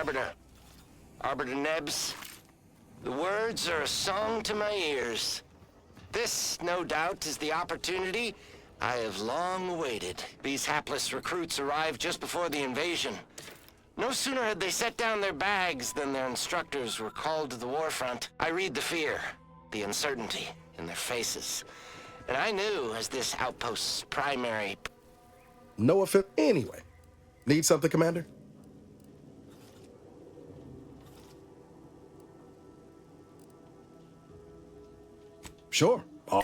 Arbiter. Arbiter Nebs. The words are a song to my ears. This, no doubt, is the opportunity I have long awaited. These hapless recruits arrived just before the invasion. No sooner had they set down their bags than their instructors were called to the war front. I read the fear, the uncertainty in their faces. And I knew as this outpost's primary... No offense. Anyway, need something, Commander? Sure. Oh.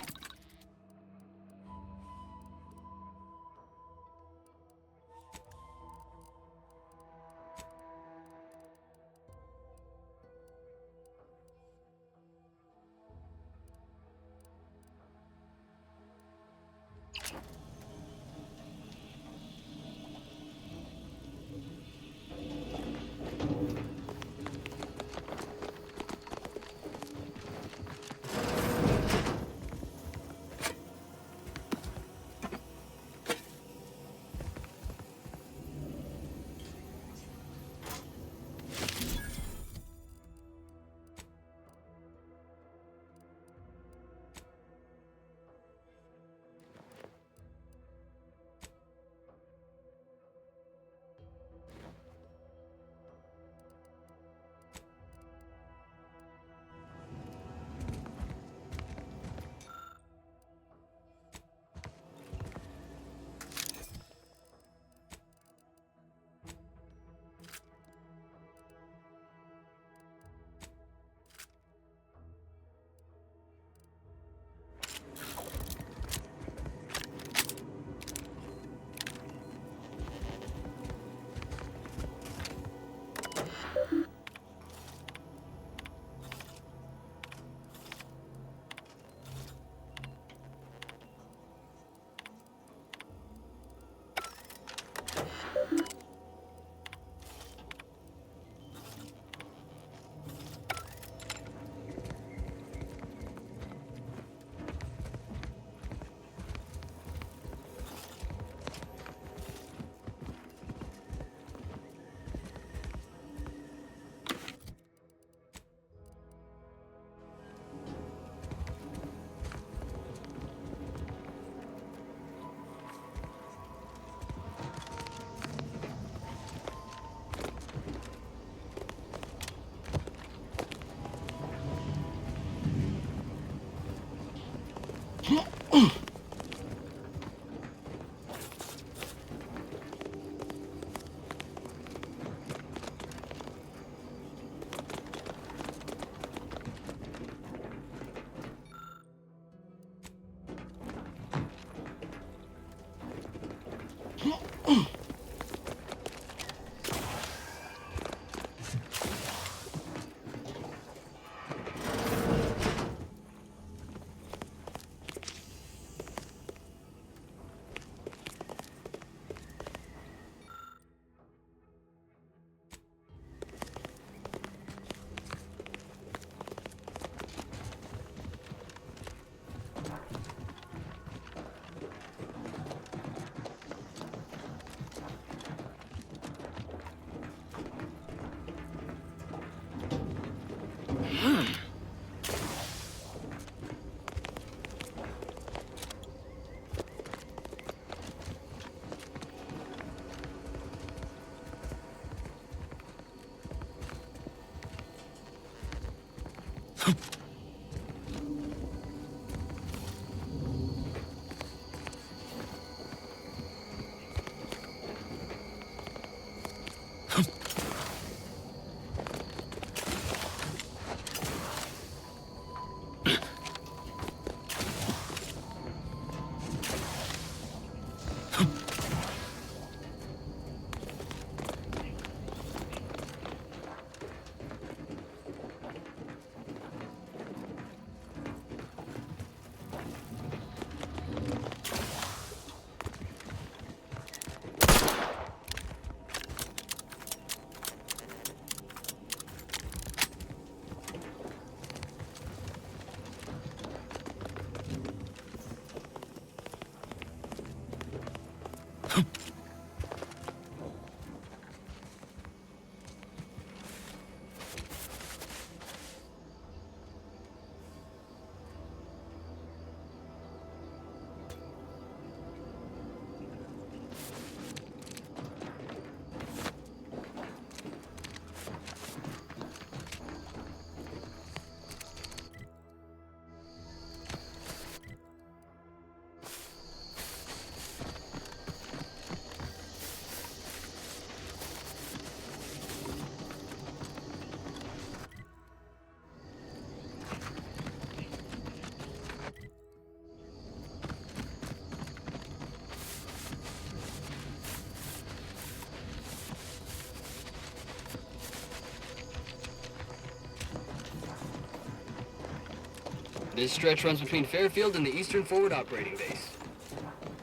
This stretch runs between Fairfield and the Eastern Forward Operating Base.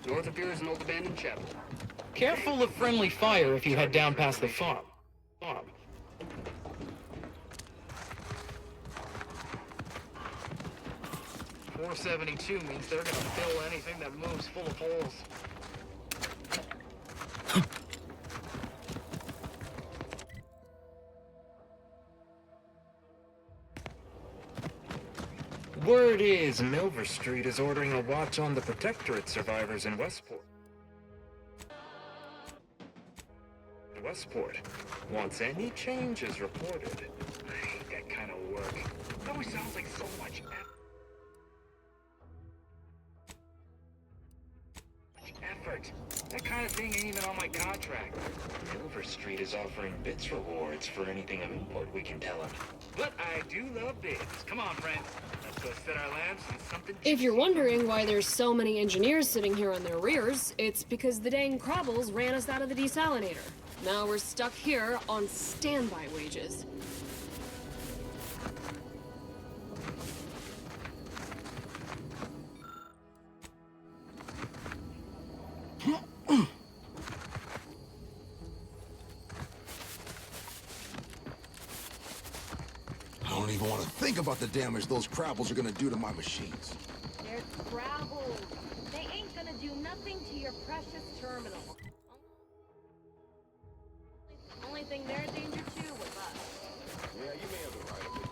North of here is an old abandoned chapel. Careful of friendly fire if you head down past the farm. 472 means they're gonna fill anything that moves full of holes. Word is Milver Street is ordering a watch on the Protectorate survivors in Westport. Once any changes reported. I hate that kind of work. It always sounds like so much effort. That kind of thing ain't even on my contract. Milver Street is offering bits rewards for anything of import we can tell them. But I do love bids. Come on, friend. Let's go set our lamps and something. If you're wondering why there's so many engineers sitting here on their rears, it's because the dang Crobbles ran us out of the desalinator. Now we're stuck here on standby wages. I don't even want to think about the damage those Crabbles are gonna do to my machines. They're Crabbles. They ain't gonna do nothing to your precious terminal. Only thing they're in danger to with us. Yeah, you may have the right of it.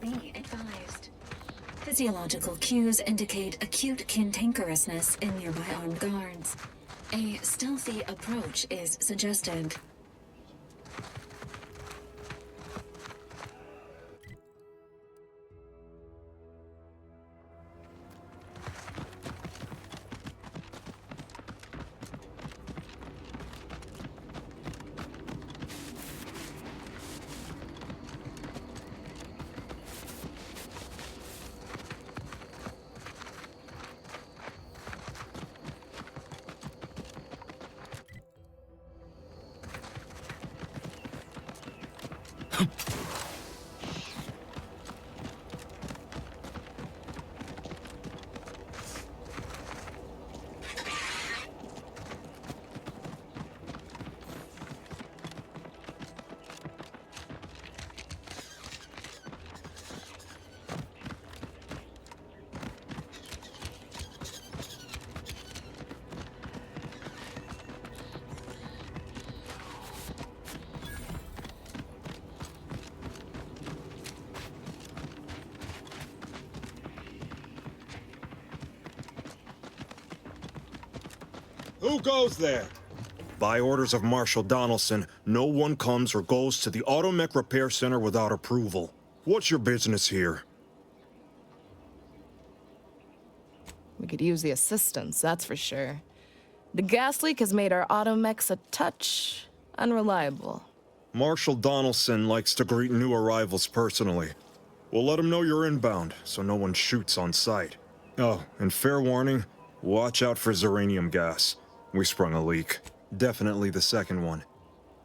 Be advised. Physiological cues indicate acute cantankerousness in nearby armed guards. A stealthy approach is suggested. Who goes there? By orders of Marshal Donaldson, no one comes or goes to the Automech Repair Center without approval. What's your business here? We could use the assistance, that's for sure. The gas leak has made our automechs a touch unreliable. Marshal Donaldson likes to greet new arrivals personally. We'll let him know you're inbound, so no one shoots on sight. Oh, and fair warning, watch out for xeranium gas. We sprung a leak. Definitely the second one.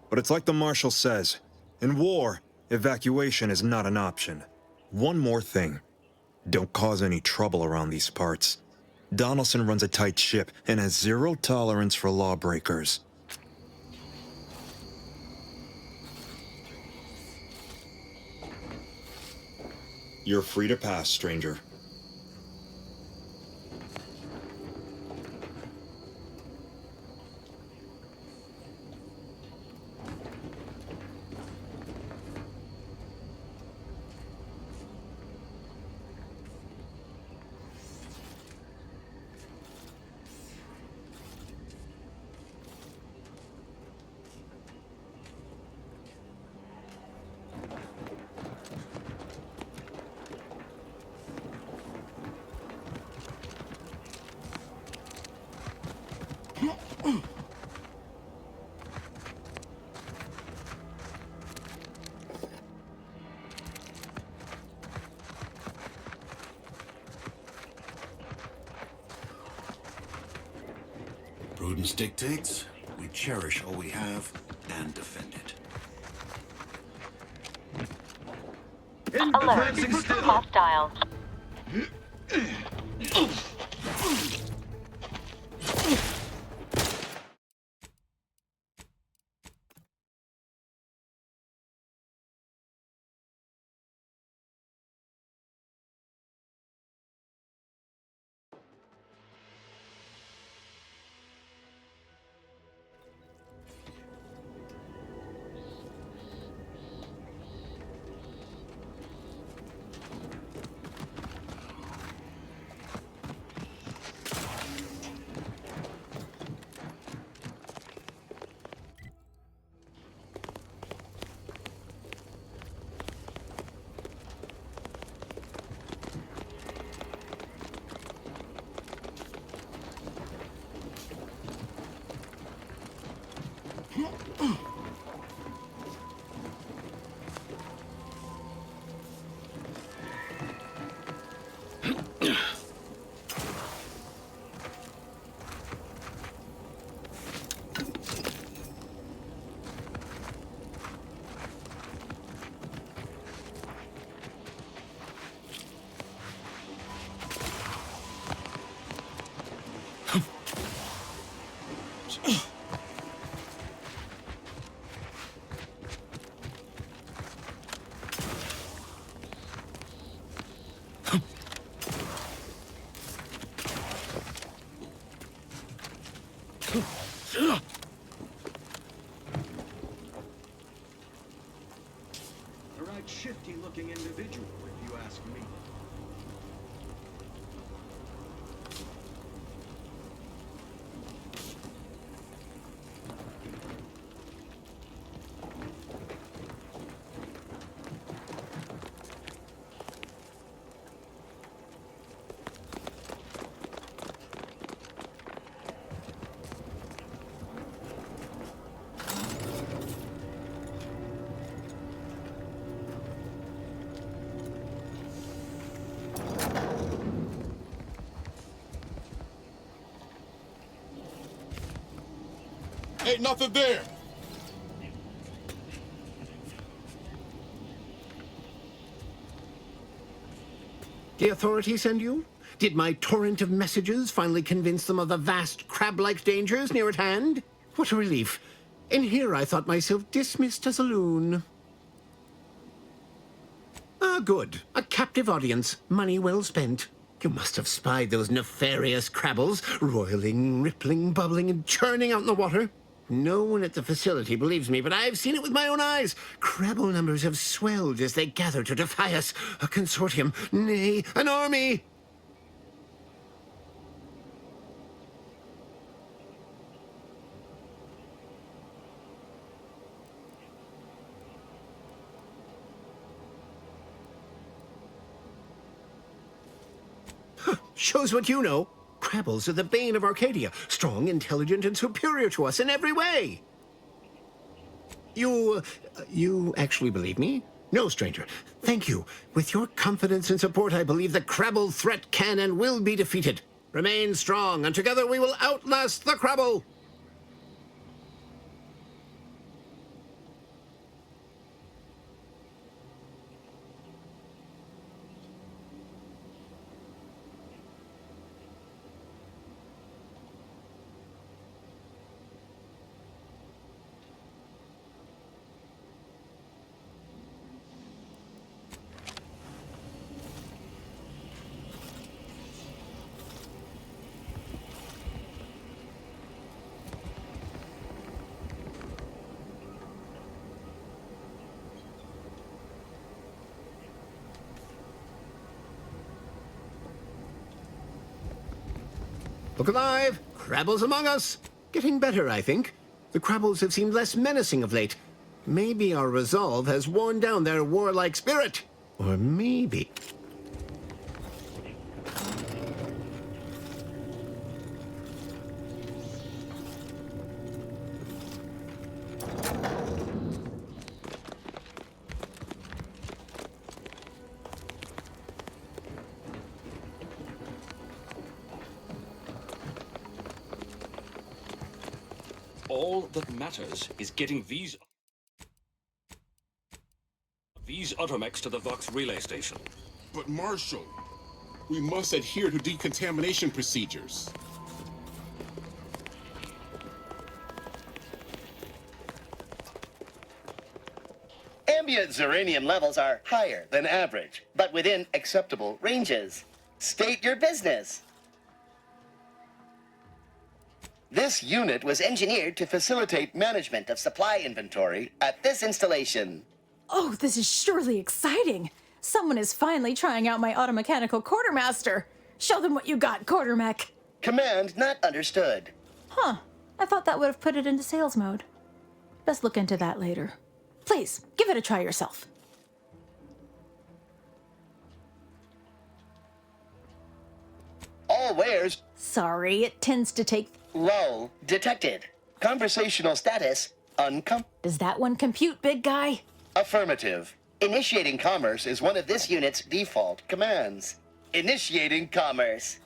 But it's like the Marshal says, in war, evacuation is not an option. One more thing. Don't cause any trouble around these parts. Donaldson runs a tight ship and has zero tolerance for lawbreakers. You're free to pass, stranger. Prudence dictates we cherish all we have and defend it. Alert. Hostile. A right shifty-looking individual, if you ask me. Ain't nothing there. The authorities send you? Did my torrent of messages finally convince them of the vast crab-like dangers near at hand? What a relief. In here I thought myself dismissed as a loon. Ah, good. A captive audience. Money well spent. You must have spied those nefarious crabbles, roiling, rippling, bubbling, and churning out in the water. No one at the facility believes me, but I've seen it with my own eyes. Crabble numbers have swelled as they gather to defy us. A consortium, nay, an army. Shows what you know. Crabbles are the bane of Arcadia. Strong, intelligent, and superior to us in every way. You actually believe me? No, stranger. Thank you. With your confidence and support, I believe the Crabble threat can and will be defeated. Remain strong, and together we will outlast the Crabble. Look alive! Crabbles among us! Getting better, I think. The Crabbles have seemed less menacing of late. Maybe our resolve has worn down their warlike spirit. Or maybe... All that matters is getting these automechs to the Vox relay station. But Marshal, we must adhere to decontamination procedures. Ambient ziranium levels are higher than average, but within acceptable ranges. State your business. This unit was engineered to facilitate management of supply inventory at this installation. Oh, this is surely exciting. Someone is finally trying out my automechanical quartermaster. Show them what you got, quartermech. Command not understood. Huh. I thought that would have put it into sales mode. Best look into that later. Please, give it a try yourself. All wares. Sorry, it tends to take... Lull detected. Conversational status uncom... Does that one compute, big guy? Affirmative. Initiating commerce is one of this unit's default commands. Initiating commerce.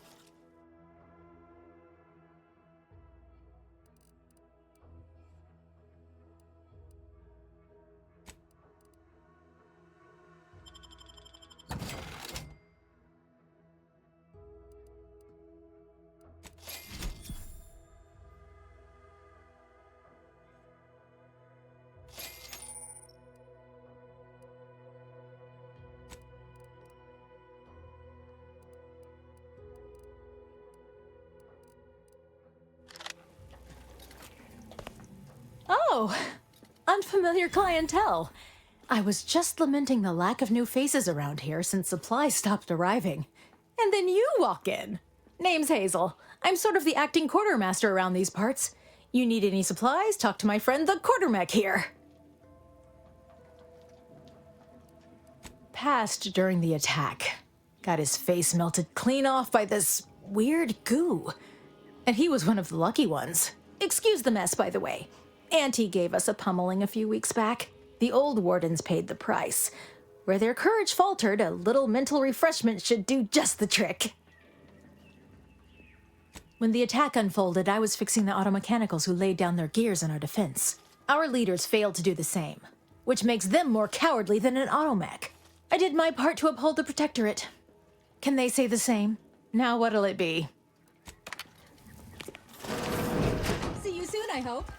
Oh, unfamiliar clientele. I was just lamenting the lack of new faces around here since supplies stopped arriving. And then you walk in. Name's Hazel. I'm sort of the acting quartermaster around these parts. You need any supplies? Talk to my friend the quartermech here. Passed during the attack. Got his face melted clean off by this weird goo. And he was one of the lucky ones. Excuse the mess, by the way. Auntie gave us a pummeling a few weeks back. The old wardens paid the price. Where their courage faltered, a little mental refreshment should do just the trick. When the attack unfolded, I was fixing the automechanicals who laid down their gears in our defense. Our leaders failed to do the same, which makes them more cowardly than an automech. I did my part to uphold the Protectorate. Can they say the same? Now what'll it be? See you soon, I hope.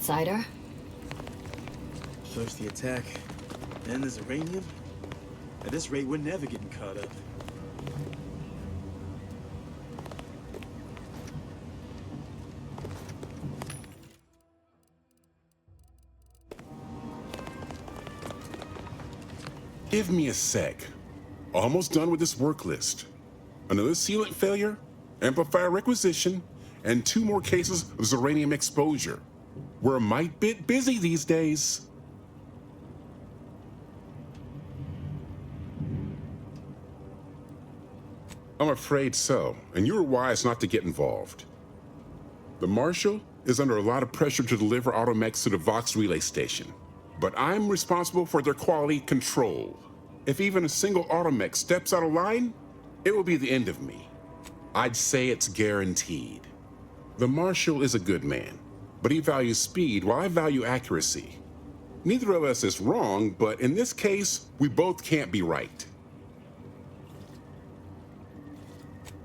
outsider? First the attack, then there's uranium. At this rate, we're never getting caught up. Give me a sec. Almost done with this work list. Another sealant failure, amplifier requisition, and 2 more cases of uranium exposure. We're a mite bit busy these days. I'm afraid so, and you were wise not to get involved. The Marshal is under a lot of pressure to deliver automechs to the Vox relay station, but I'm responsible for their quality control. If even a single automech steps out of line, it will be the end of me. I'd say it's guaranteed. The Marshal is a good man, but he values speed while I value accuracy. Neither of us is wrong, but in this case, we both can't be right.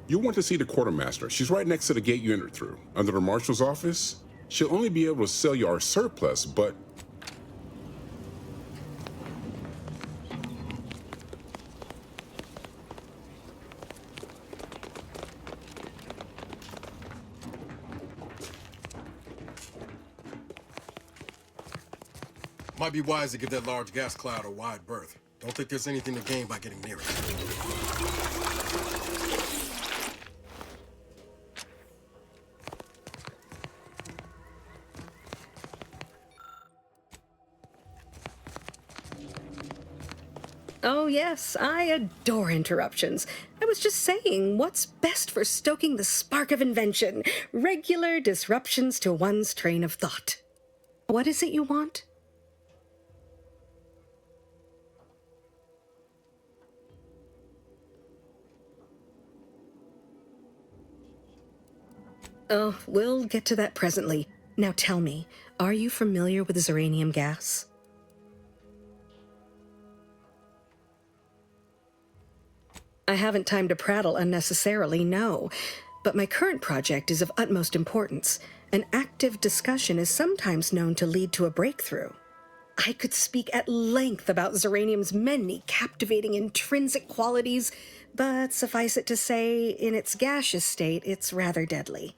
You'll want to see the quartermaster. She's right next to the gate you entered through. Under the Marshal's office, she'll only be able to sell you our surplus, but... Might be wise to give that large gas cloud a wide berth. Don't think there's anything to gain by getting near it. Oh yes, I adore interruptions. I was just saying, what's best for stoking the spark of invention? Regular disruptions to one's train of thought. What is it you want? Oh, we'll get to that presently. Now tell me, are you familiar with uranium gas? I haven't time to prattle unnecessarily, no. But my current project is of utmost importance. An active discussion is sometimes known to lead to a breakthrough. I could speak at length about uranium's many captivating intrinsic qualities, but suffice it to say, in its gaseous state, it's rather deadly.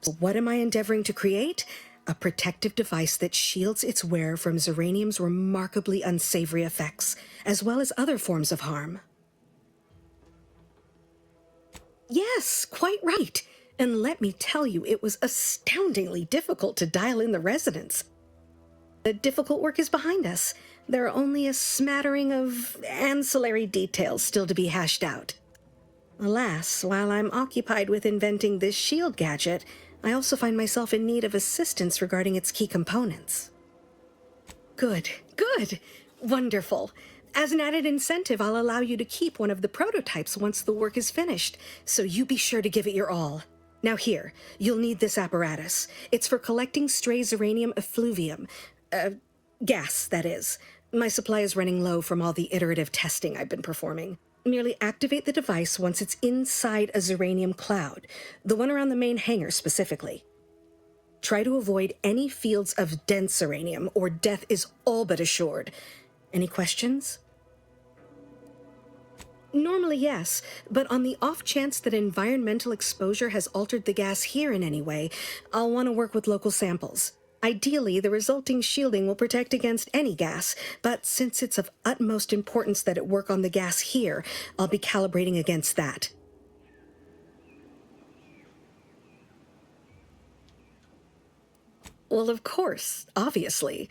So what am I endeavoring to create? A protective device that shields its wearer from uranium's remarkably unsavory effects, as well as other forms of harm. Yes, quite right. And let me tell you, it was astoundingly difficult to dial in the resonance. The difficult work is behind us. There are only a smattering of ancillary details still to be hashed out. Alas, while I'm occupied with inventing this shield gadget, I also find myself in need of assistance regarding its key components. Good, good, wonderful. As an added incentive, I'll allow you to keep one of the prototypes once the work is finished, so you be sure to give it your all. Now here, you'll need this apparatus. It's for collecting stray uranium effluvium. Gas, that is. My supply is running low from all the iterative testing I've been performing. Merely activate the device once it's inside a uranium cloud, the one around the main hangar specifically. Try to avoid any fields of dense uranium, or death is all but assured. Any questions? Normally, yes, but on the off chance that environmental exposure has altered the gas here in any way, I'll want to work with local samples. Ideally, the resulting shielding will protect against any gas, but since it's of utmost importance that it work on the gas here, I'll be calibrating against that. Well, of course, obviously.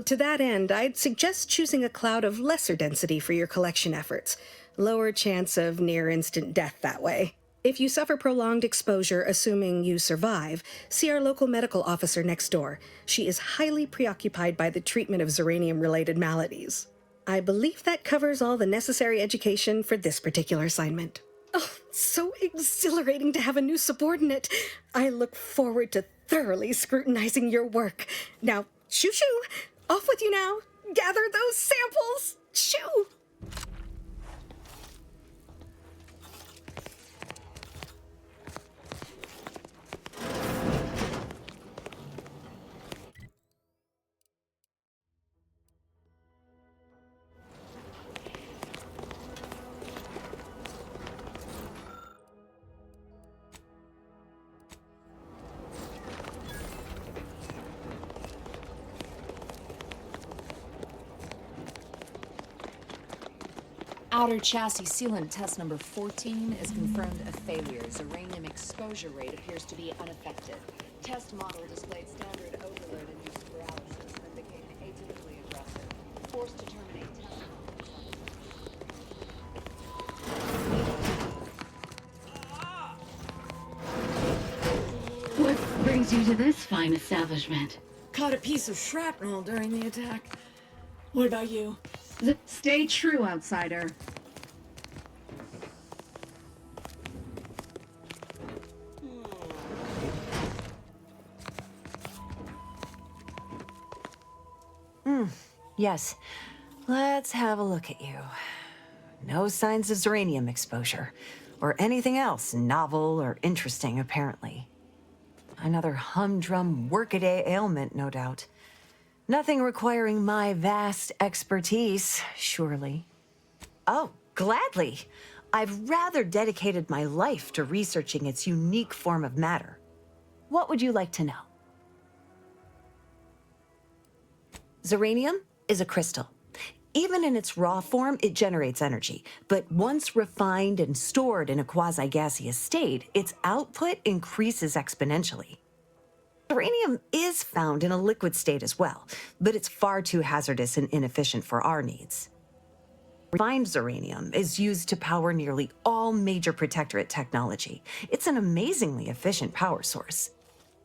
To that end, I'd suggest choosing a cloud of lesser density for your collection efforts. Lower chance of near-instant death that way. If you suffer prolonged exposure, assuming you survive, see our local medical officer next door. She is highly preoccupied by the treatment of uranium-related maladies. I believe that covers all the necessary education for this particular assignment. Oh, so exhilarating to have a new subordinate. I look forward to thoroughly scrutinizing your work. Now, shoo-shoo! Off with you now! Gather those samples! Shoo! Outer chassis sealant test number 14 is confirmed a failure. Uranium exposure rate appears to be unaffected. Test model displayed standard overload-induced paralysis and became atypically aggressive. Forced to terminate test What brings you to this fine establishment? Caught a piece of shrapnel during the attack. What about you? Stay true, outsider. Yes. Let's have a look at you. No signs of uranium exposure, or anything else novel or interesting, apparently. Another humdrum workaday ailment, no doubt. Nothing requiring my vast expertise, surely. Oh, gladly. I've rather dedicated my life to researching its unique form of matter. What would you like to know? Uranium is a crystal. Even in its raw form, it generates energy. But once refined and stored in a quasi-gaseous state, its output increases exponentially. Uranium is found in a liquid state as well, but it's far too hazardous and inefficient for our needs. Refined uranium is used to power nearly all major protectorate technology. It's an amazingly efficient power source.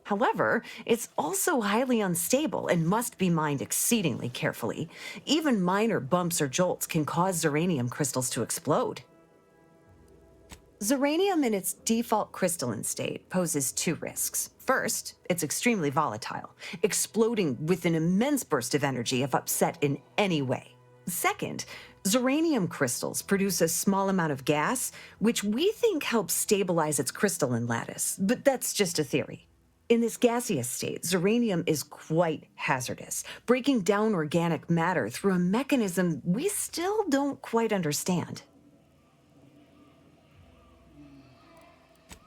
However, it's also highly unstable and must be mined exceedingly carefully. Even minor bumps or jolts can cause uranium crystals to explode. Uranium in its default crystalline state poses two risks. First, it's extremely volatile, exploding with an immense burst of energy if upset in any way. Second, uranium crystals produce a small amount of gas, which we think helps stabilize its crystalline lattice, but that's just a theory. In this gaseous state, uranium is quite hazardous, breaking down organic matter through a mechanism we still don't quite understand.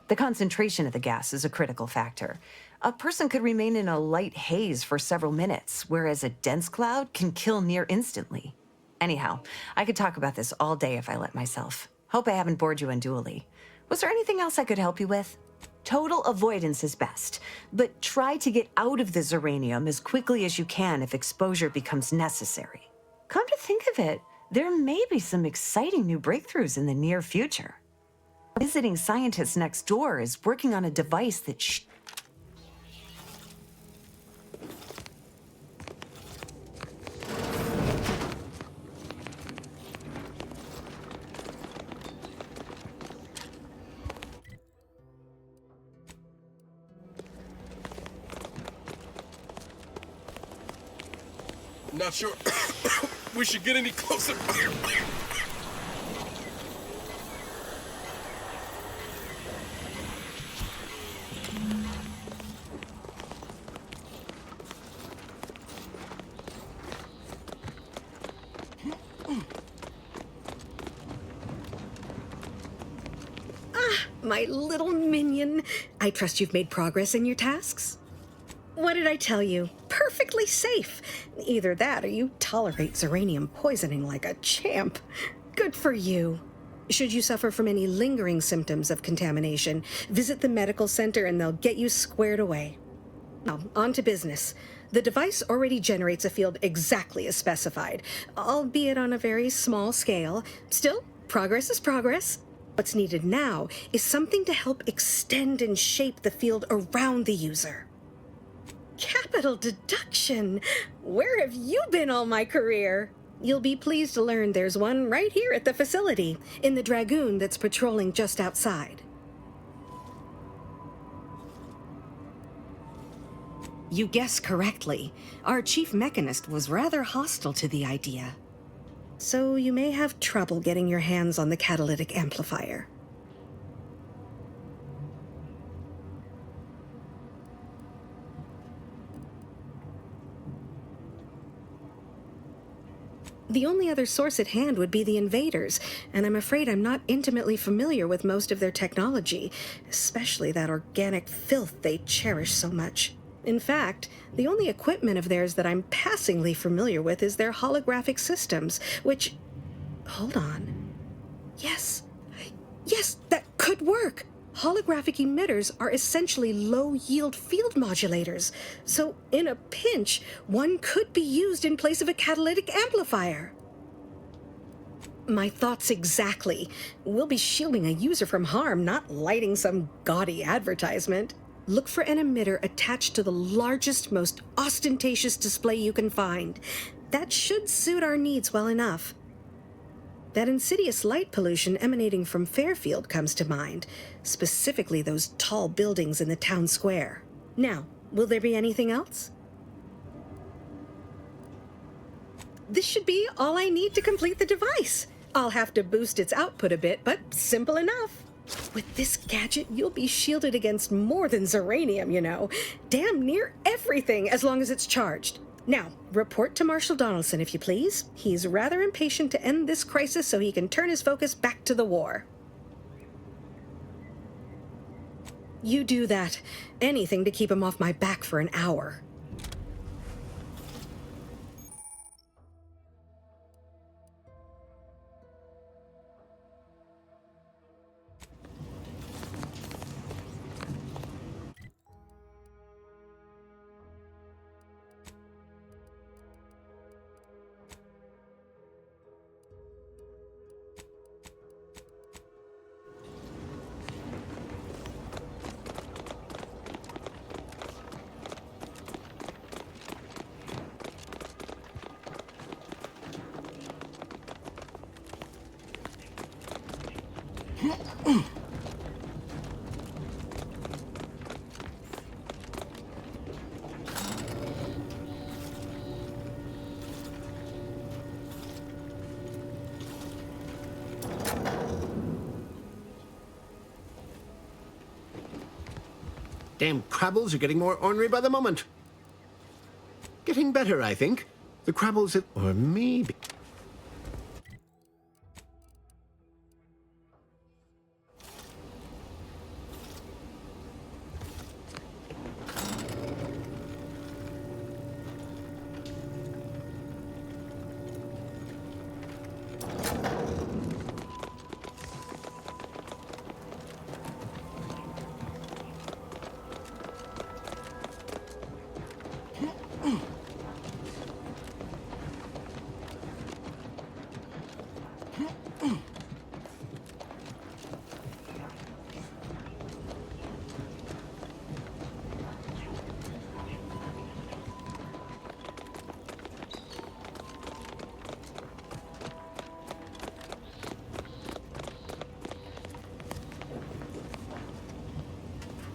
The concentration of the gas is a critical factor. A person could remain in a light haze for several minutes, whereas a dense cloud can kill near instantly. Anyhow, I could talk about this all day if I let myself. Hope I haven't bored you unduly. Was there anything else I could help you with? Total avoidance is best, but try to get out of the uranium as quickly as you can if exposure becomes necessary. Come to think of it, there may be some exciting new breakthroughs in the near future. A visiting scientist next door is working on a device that Not sure we should get any closer. My little minion. I trust you've made progress in your tasks? What did I tell you? Perfectly safe. Either that or you tolerate uranium poisoning like a champ. Good for you. Should you suffer from any lingering symptoms of contamination, visit the medical center and they'll get you squared away. Now, on to business. The device already generates a field exactly as specified, albeit on a very small scale. Still, progress is progress. What's needed now is something to help extend and shape the field around the user. Capital deduction! Where have you been all my career? You'll be pleased to learn there's one right here at the facility, in the Dragoon that's patrolling just outside. You guessed correctly. Our chief mechanist was rather hostile to the idea. So you may have trouble getting your hands on the catalytic amplifier. The only other source at hand would be the invaders, and I'm afraid I'm not intimately familiar with most of their technology, especially that organic filth they cherish so much. In fact, the only equipment of theirs that I'm passingly familiar with is their holographic systems, which... Hold on. Yes. Yes, that could work. Holographic emitters are essentially low-yield field modulators, so in a pinch, one could be used in place of a catalytic amplifier. My thoughts exactly. We'll be shielding a user from harm, not lighting some gaudy advertisement. Look for an emitter attached to the largest, most ostentatious display you can find. That should suit our needs well enough. That insidious light pollution emanating from Fairfield comes to mind, specifically those tall buildings in the town square. Now, will there be anything else? This should be all I need to complete the device. I'll have to boost its output a bit, but simple enough. With this gadget, you'll be shielded against more than Zeranium, you know. Damn near everything, as long as it's charged. Now, report to Marshal Donaldson, if you please. He's rather impatient to end this crisis so he can turn his focus back to the war. You do that. Anything to keep him off my back for an hour. Damn crabbles are getting more ornery by the moment. Getting better, I think. The crabbles have... Or maybe...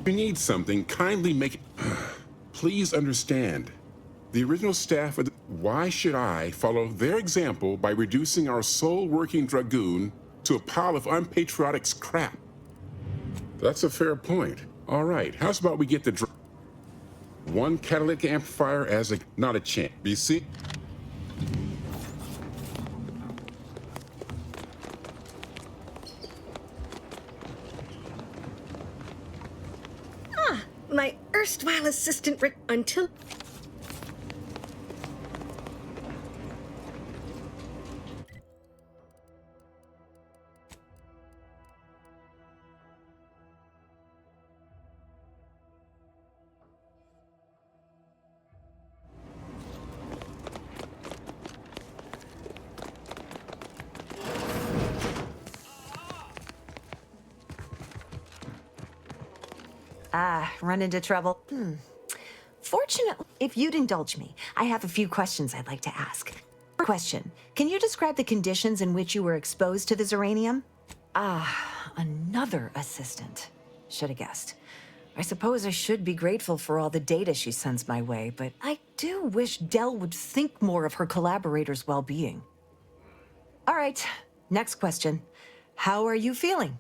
If you need something, kindly make it... Please understand. The original staff of the... Why should I follow their example by reducing our sole working dragoon to a pile of unpatriotic scrap? That's a fair point. All right, how's about we get the... One catalytic amplifier as a... Not a chance. BC? My erstwhile assistant until... Run into trouble? Fortunately, if you'd indulge me, I have a few questions I'd like to ask. Question, can you describe the conditions in which you were exposed to the Zeranium? Another assistant. Should have guessed. I suppose I should be grateful for all the data she sends my way, but I do wish Dell would think more of her collaborators' well-being. All right, next question. How are you feeling?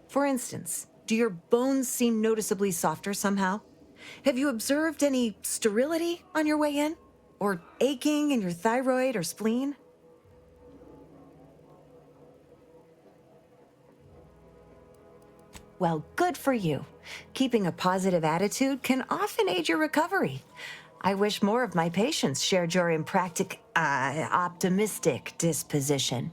For instance, do your bones seem noticeably softer somehow? Have you observed any sterility on your way in? Or aching in your thyroid or spleen? Well, good for you. Keeping a positive attitude can often aid your recovery. I wish more of my patients shared your optimistic disposition.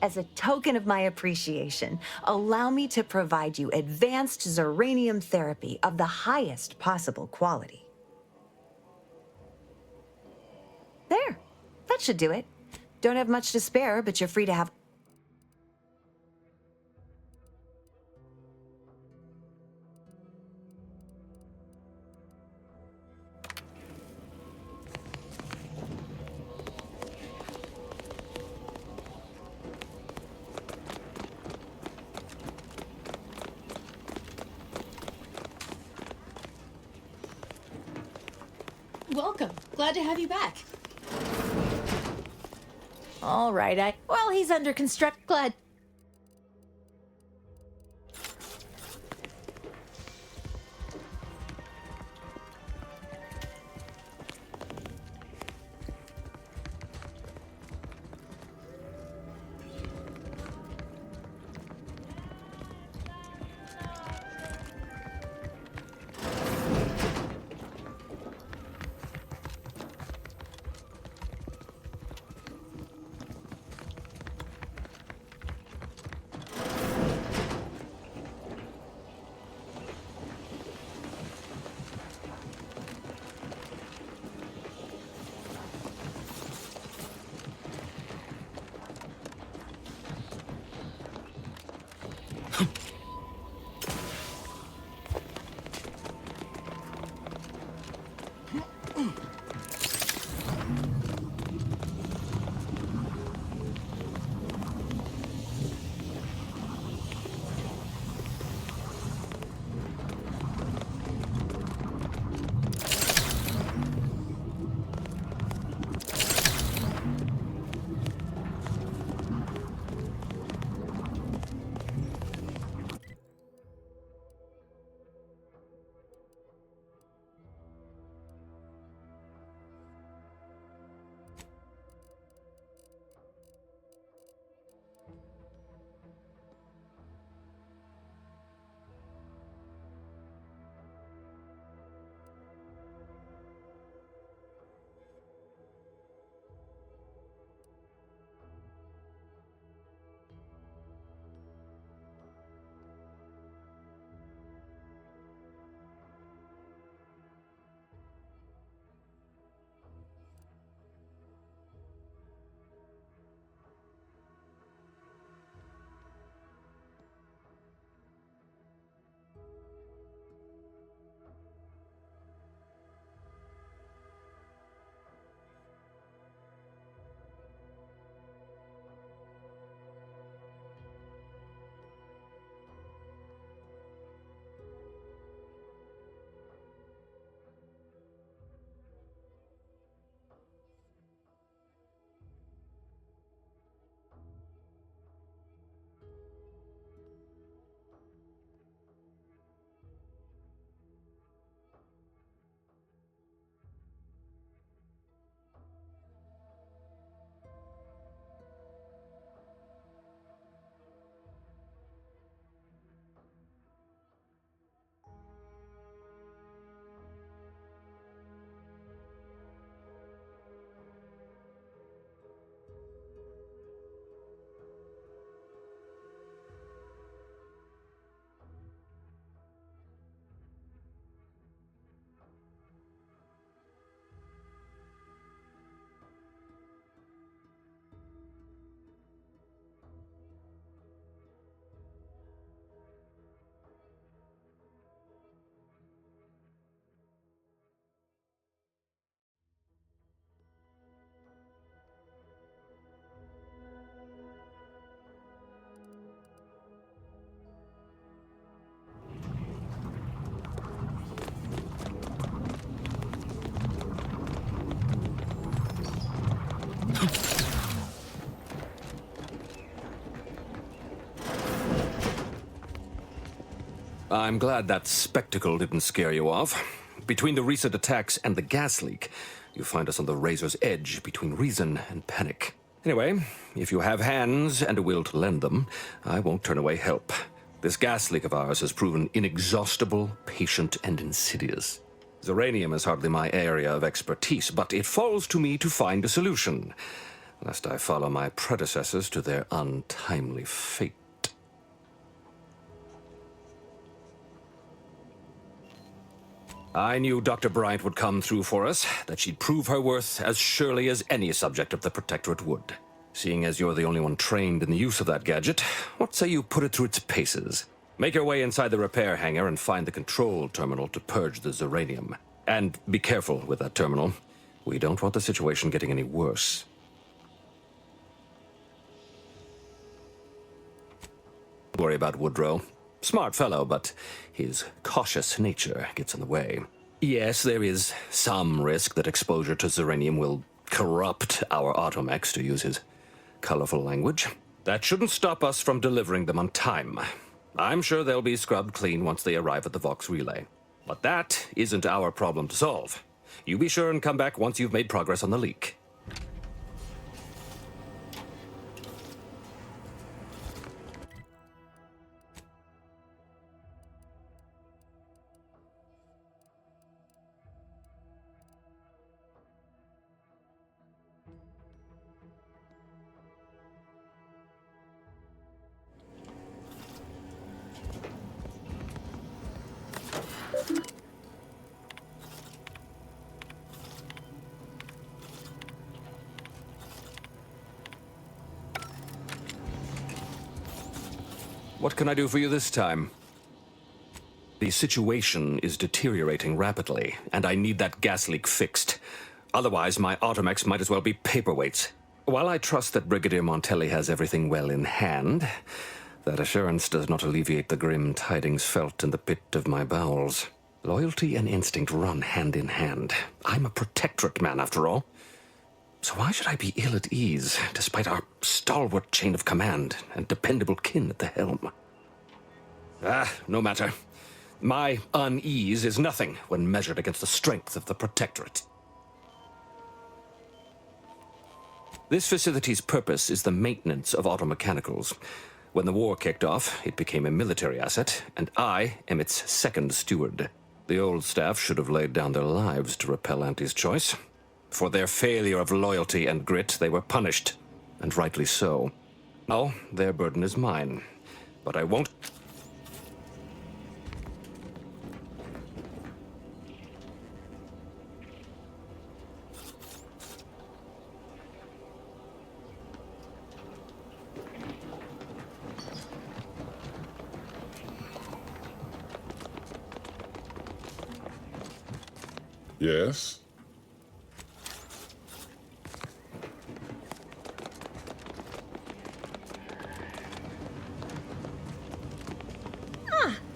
As a token of my appreciation, allow me to provide you advanced zeranium therapy of the highest possible quality. There. That should do it. Don't have much to spare, but you're free to have... Welcome. Glad to have you back. All right, well, he's under construct. Glad. I'm glad that spectacle didn't scare you off. Between the recent attacks and the gas leak, you find us on the razor's edge between reason and panic. Anyway, if you have hands and a will to lend them, I won't turn away help. This gas leak of ours has proven inexhaustible, patient, and insidious. Zeranium is hardly my area of expertise, but it falls to me to find a solution. lest I follow my predecessors to their untimely fate. I knew Dr. Bryant would come through for us, that she'd prove her worth as surely as any subject of the Protectorate would. Seeing as you're the only one trained in the use of that gadget, what say you put it through its paces? Make your way inside the repair hangar and find the control terminal to purge the Zeranium. And be careful with that terminal. We don't want the situation getting any worse. Don't worry about Woodrow. Smart fellow, but his cautious nature gets in the way. Yes, there is some risk that exposure to Zeranium will corrupt our automechs, to use his colorful language. That shouldn't stop us from delivering them on time. I'm sure they'll be scrubbed clean once they arrive at the Vox relay. But that isn't our problem to solve. You be sure and come back once you've made progress on the leak. What can I do for you this time? The situation is deteriorating rapidly, and I need that gas leak fixed. Otherwise, my automechs might as well be paperweights. While I trust that Brigadier Montelli has everything well in hand, that assurance does not alleviate the grim tidings felt in the pit of my bowels. Loyalty and instinct run hand in hand. I'm a Protectorate man, after all. So why should I be ill at ease, despite our stalwart chain of command and dependable kin at the helm? No matter. My unease is nothing when measured against the strength of the Protectorate. This facility's purpose is the maintenance of automechanicals. When the war kicked off, it became a military asset, and I am its second steward. The old staff should have laid down their lives to repel Auntie's choice. For their failure of loyalty and grit, they were punished, and rightly so. Now, their burden is mine, but I won't... Yes?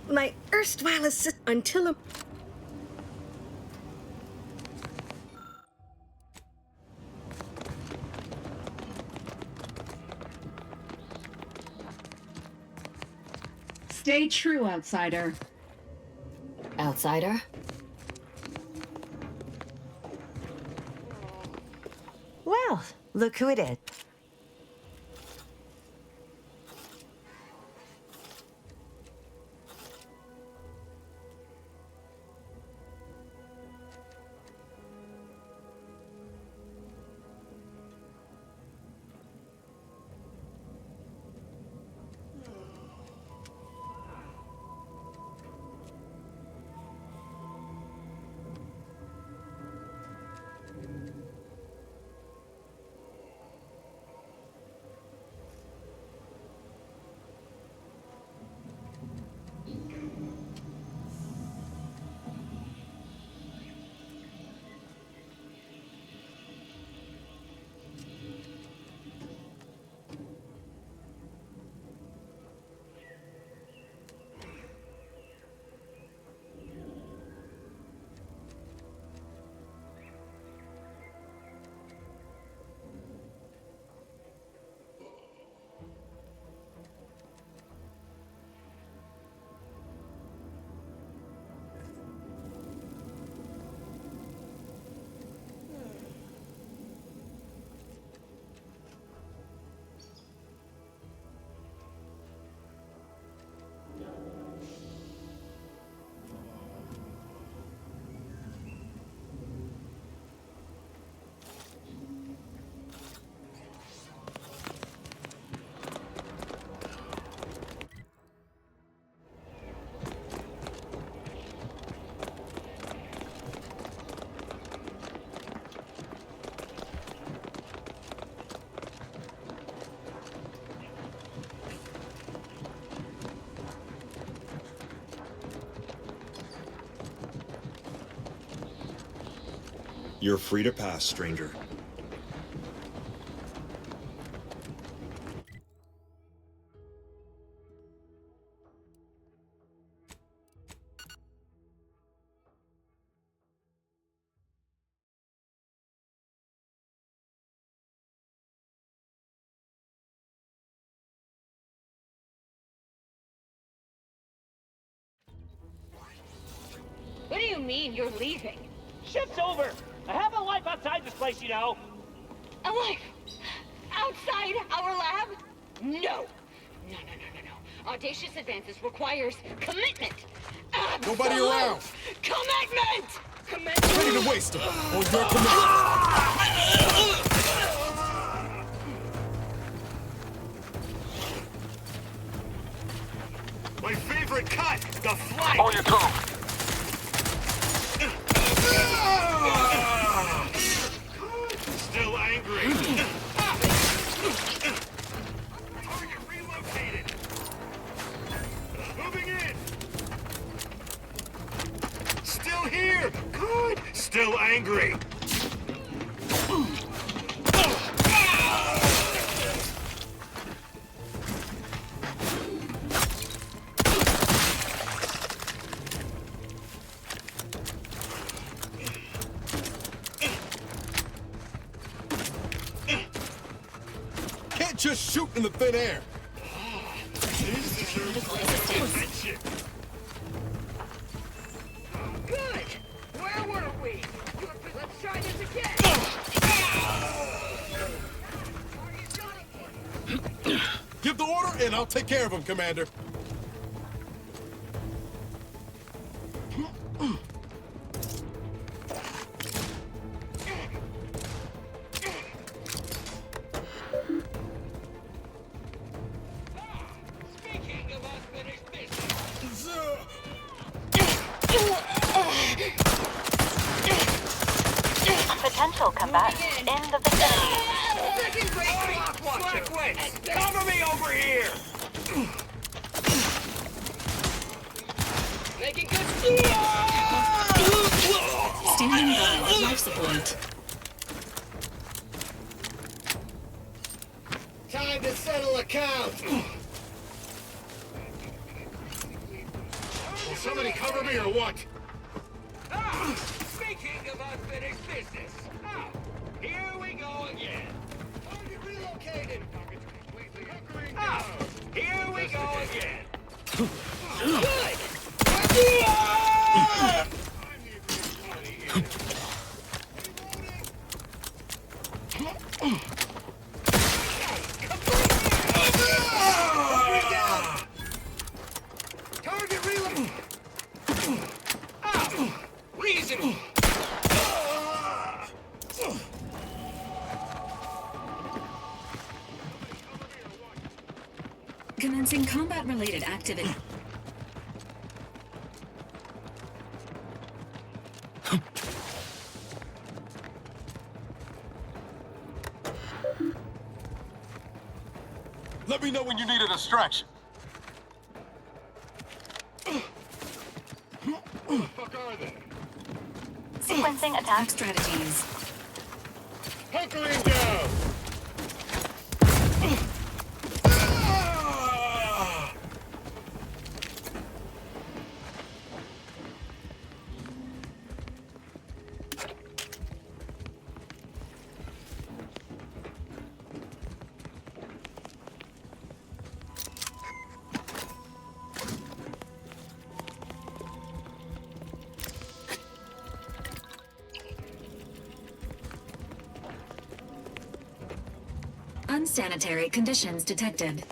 My erstwhile assist until a... Stay true, outsider. Outsider? Well, look who it is. You're free to pass, stranger. What do you mean you're leaving? Shift's over. I have a life outside this place, you know. A life? Outside our lab? No. No. Audacious advances requires commitment. Nobody around. Commitment! Ready to waste it. On your command. My favorite cut, the flight. On your toe. Still angry. Target relocated. Moving in. Still here. Good. Still angry. Just shoot in the thin air. Good! Where were we? Let's try this again! Give the order and I'll take care of him, Commander. Potential combatants in the vicinity. Cover me over here! Making good Standing by with life support. Time to settle accounts! Will somebody cover me or what? Speaking of unfinished business, here we go again. Target relocated. Here we go again. Good. Target reload. Reasonable. Commencing combat-related activity. Let me know when you need a distraction. Who the fuck are they? Sequencing attack strategies. Hunkering down. Unsanitary conditions detected.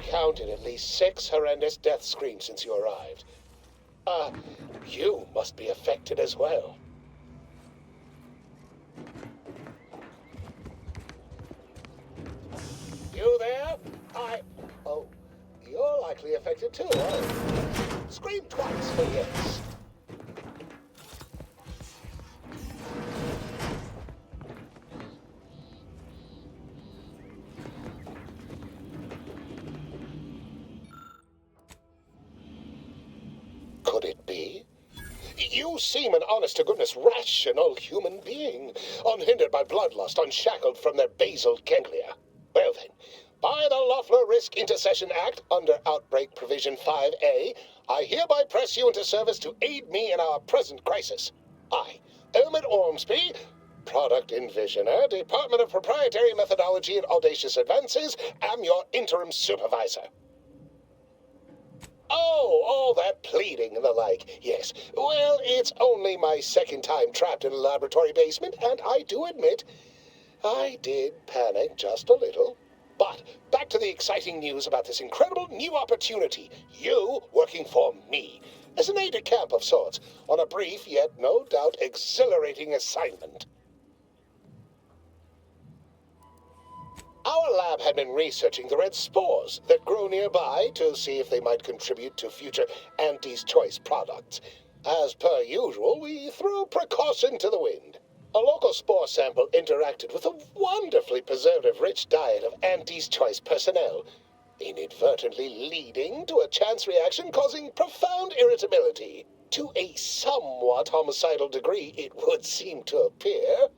counted at least 6 horrendous death screams since you arrived. You must be affected as well. You there? Oh, you're likely affected too, aren't you? Scream twice for yes. Could it be? You seem an honest-to-goodness rational human being, unhindered by bloodlust, unshackled from their basal ganglia. Well then, by the Loeffler Risk Intercession Act, under Outbreak Provision 5A, I hereby press you into service to aid me in our present crisis. I, Elmet Ormsby, Product Envisioner, Department of Proprietary Methodology and Audacious Advances, am your interim supervisor. Oh, all that pleading and the like. Yes. Well, it's only my second time trapped in a laboratory basement, and I do admit, I did panic just a little. But back to the exciting news about this incredible new opportunity. You working for me, as an aide-de-camp of sorts, on a brief yet no doubt exhilarating assignment. Our lab had been researching the red spores that grow nearby to see if they might contribute to future Auntie's Choice products. As per usual, we threw precaution to the wind. A local spore sample interacted with a wonderfully preservative-rich diet of Auntie's Choice personnel, inadvertently leading to a chance reaction causing profound irritability. To a somewhat homicidal degree, it would seem to appear.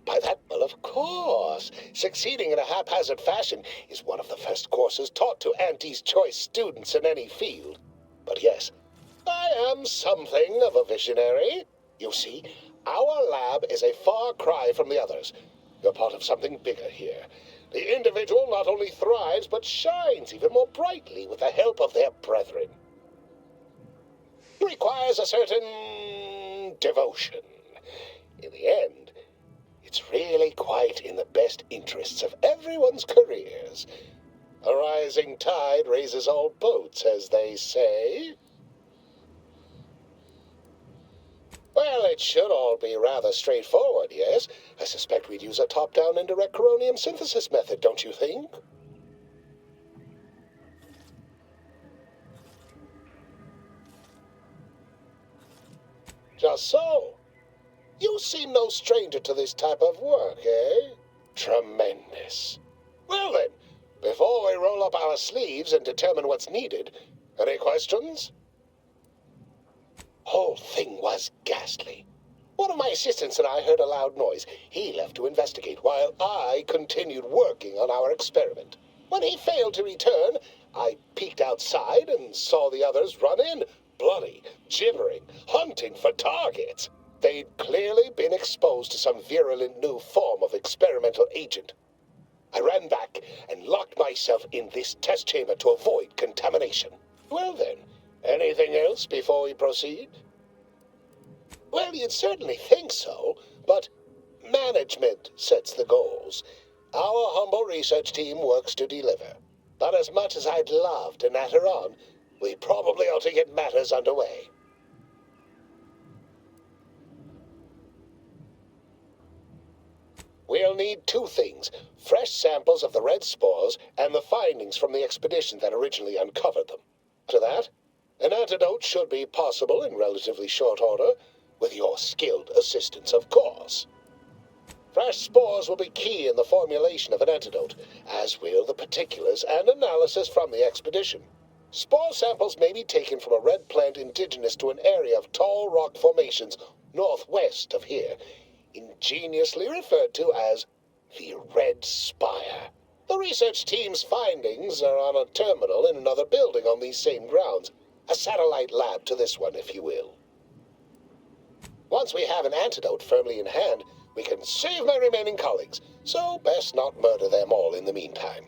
By that, well, of course, succeeding in a haphazard fashion is one of the first courses taught to Auntie's Choice students in any field. But yes, I am something of a visionary. You see, our lab is a far cry from the others. You're part of something bigger here. The individual not only thrives, but shines even more brightly with the help of their brethren. It requires a certain devotion. In the end, it's really quite in the best interests of everyone's careers. A rising tide raises all boats, as they say. Well, it should all be rather straightforward, yes? I suspect we'd use a top-down indirect coronium synthesis method, don't you think? Just so. You seem no stranger to this type of work, eh? Tremendous. Well then, before we roll up our sleeves and determine what's needed, any questions? Whole thing was ghastly. One of my assistants and I heard a loud noise. He left to investigate while I continued working on our experiment. When he failed to return, I peeked outside and saw the others run in, bloody, gibbering, hunting for targets. They'd clearly been exposed to some virulent new form of experimental agent. I ran back and locked myself in this test chamber to avoid contamination. Well then, anything else before we proceed? Well, you'd certainly think so, but management sets the goals. Our humble research team works to deliver. But as much as I'd love to natter on, we probably ought to get matters underway. We'll need 2 things, fresh samples of the red spores and the findings from the expedition that originally uncovered them. To that, an antidote should be possible in relatively short order, with your skilled assistance, of course. Fresh spores will be key in the formulation of an antidote, as will the particulars and analysis from the expedition. Spore samples may be taken from a red plant indigenous to an area of tall rock formations northwest of here, ingeniously referred to as the Red Spire. The research team's findings are on a terminal in another building on these same grounds, a satellite lab to this one, if you will. Once we have an antidote firmly in hand, we can save my remaining colleagues, so best not murder them all in the meantime.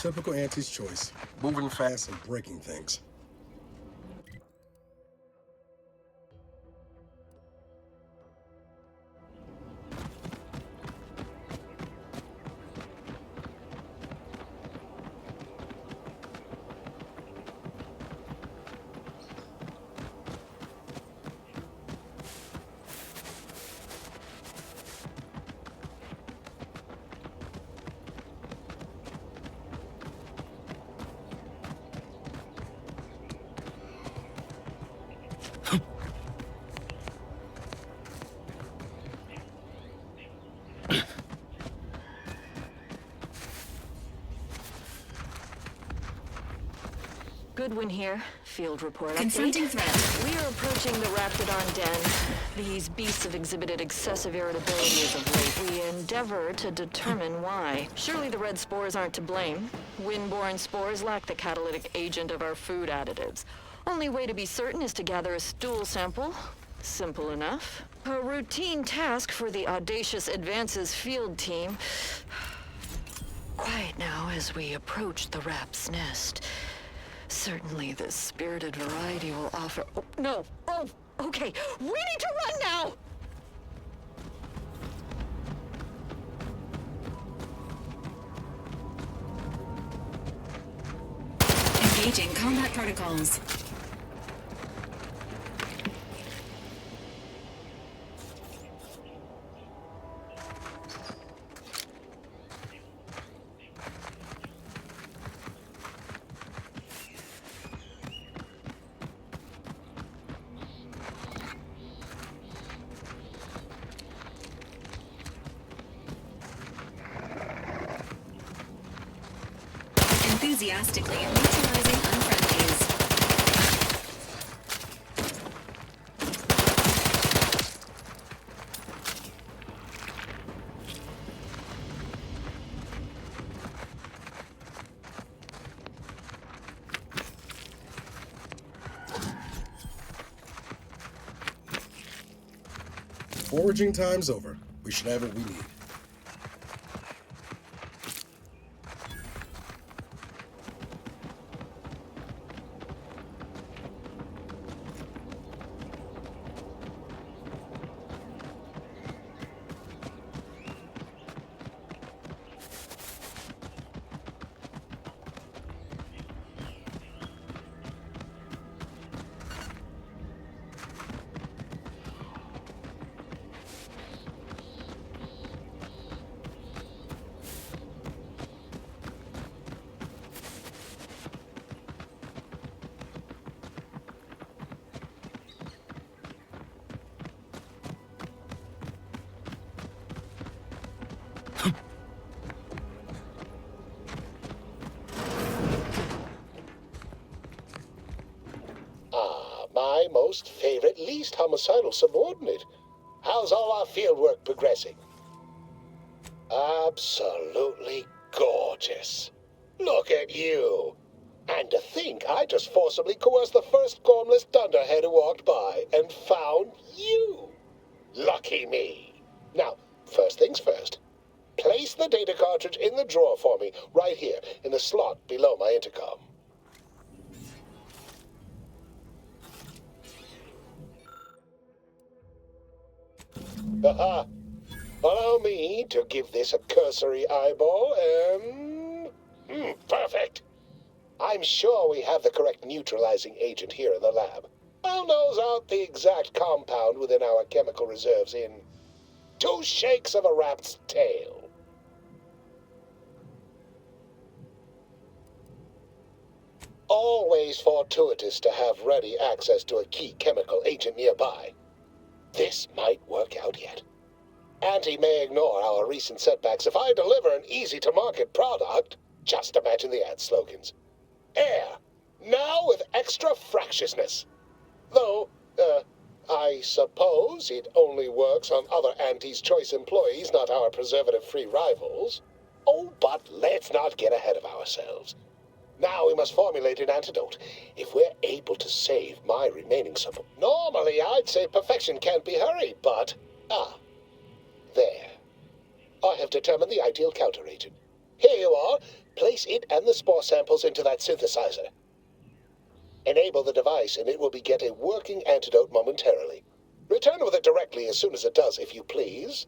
Typical Auntie's choice. Moving fast and breaking things. Goodwin here. Field report Confronting update. threat. We are approaching the Raptidon den. These beasts have exhibited excessive irritability as of late. We endeavor to determine why. Surely the red spores aren't to blame. Wind-borne spores lack the catalytic agent of our food additives. Only way to be certain is to gather a stool sample. Simple enough. A routine task for the audacious advances field team. Quiet now as we approach the rap's nest. Certainly the spirited variety will offer... Oh, no! Oh, okay. We need to run now! Engaging combat protocols. Enthusiastically neutralizing unfriendlies. Foraging time's over. We should have what we need. My most favorite, least homicidal subordinate. How's all our field work progressing? Absolutely gorgeous. Look at you. And to think I just forcibly coerced the first gormless dunderhead who walked by and found you. Lucky me. Now, first things first. Place the data cartridge in the drawer for me, right here, in the slot below my intercom. Aha! Allow me to give this a cursory eyeball and... perfect! I'm sure we have the correct neutralizing agent here in the lab. I'll nose out the exact compound within our chemical reserves in 2 shakes of a rat's tail. Always fortuitous to have ready access to a key chemical agent nearby. This might work out yet. Auntie may ignore our recent setbacks if I deliver an easy-to-market product. Just imagine the ad slogans. Air, now with extra fractiousness. Though, I suppose it only works on other Auntie's Choice employees, not our preservative-free rivals. Oh, but let's not get ahead of ourselves. Now we must formulate an antidote. If we're able to save my remaining support... Normally, I'd say perfection can't be hurried, but... there. I have determined the ideal counteragent. Here you are. Place it and the spore samples into that synthesizer. Enable the device and it will beget a working antidote momentarily. Return with it directly as soon as it does, if you please.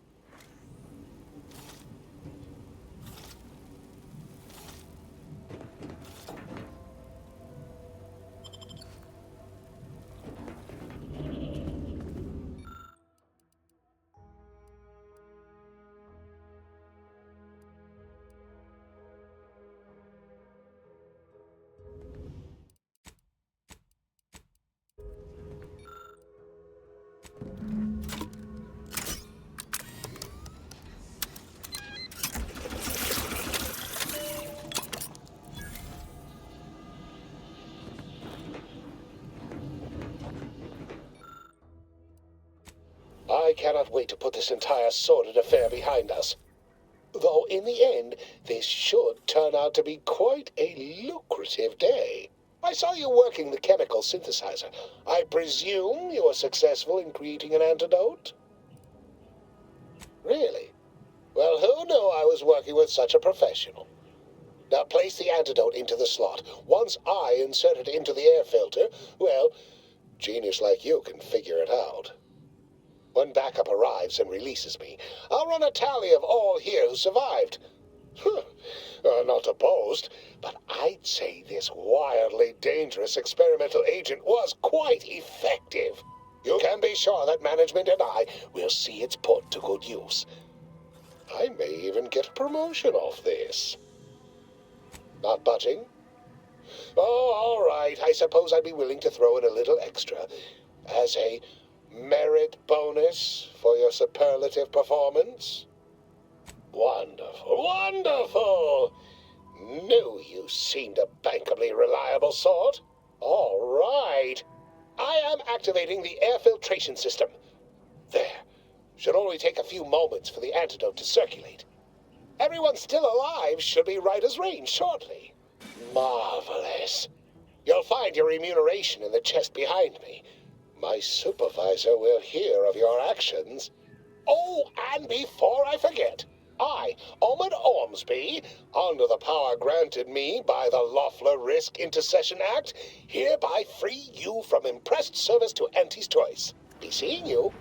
I cannot wait to put this entire sordid affair behind us. Though in the end, this should turn out to be quite a lucrative day. I saw you working the chemical synthesizer. I presume you were successful in creating an antidote? Really? Well, who knew I was working with such a professional? Now place the antidote into the slot. Once I insert it into the air filter, well, genius like you can figure it out. When backup arrives and releases me, I'll run a tally of all here who survived. Not to boast, but I'd say this wildly dangerous experimental agent was quite effective. You can be sure that management and I will see it's put to good use. I may even get a promotion off this. Not budging? Oh, all right. I suppose I'd be willing to throw in a little extra as a merit bonus for your superlative performance. Wonderful, wonderful! Knew you seemed a bankably reliable sort. All right. I am activating the air filtration system. There. Should only take a few moments for the antidote to circulate. Everyone still alive should be right as rain shortly. Marvelous. You'll find your remuneration in the chest behind me. My supervisor will hear of your actions. Oh, and before I forget, I, Omid Ormsby, under the power granted me by the Loeffler Risk Intercession Act, hereby free you from impressed service to Auntie's Choice. Be seeing you.